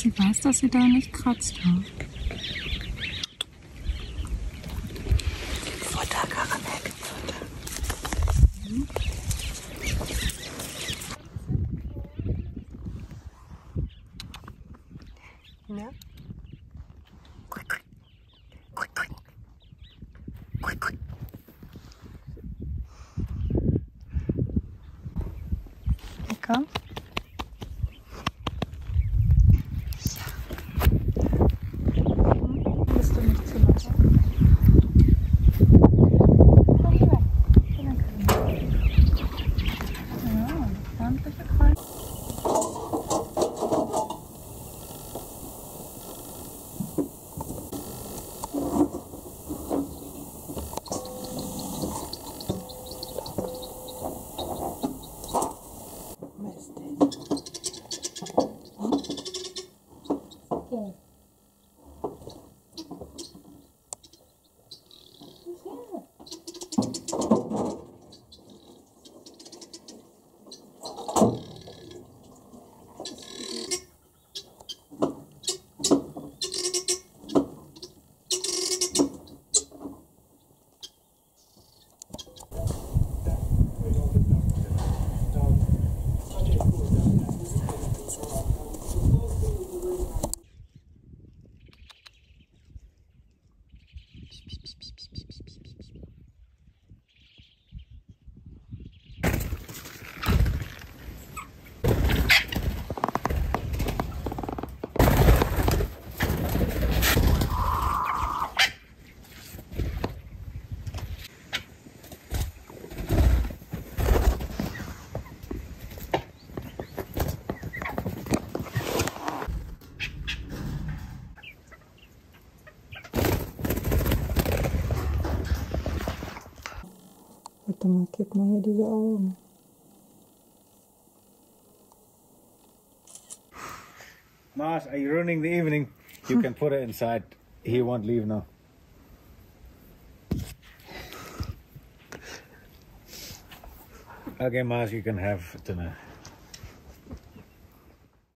Sie weiß, dass sie da nicht kratzt. Futter, Karamell, Futter. Ja. Komm. Bist du nicht zu lassen? Komm hier. Ja, ordentliche Kreis. Warte mal, gib mal hier diese Augen. Mars, are you ruining the evening? You can put it inside. He won't leave now. Okay, Mars, you can have dinner.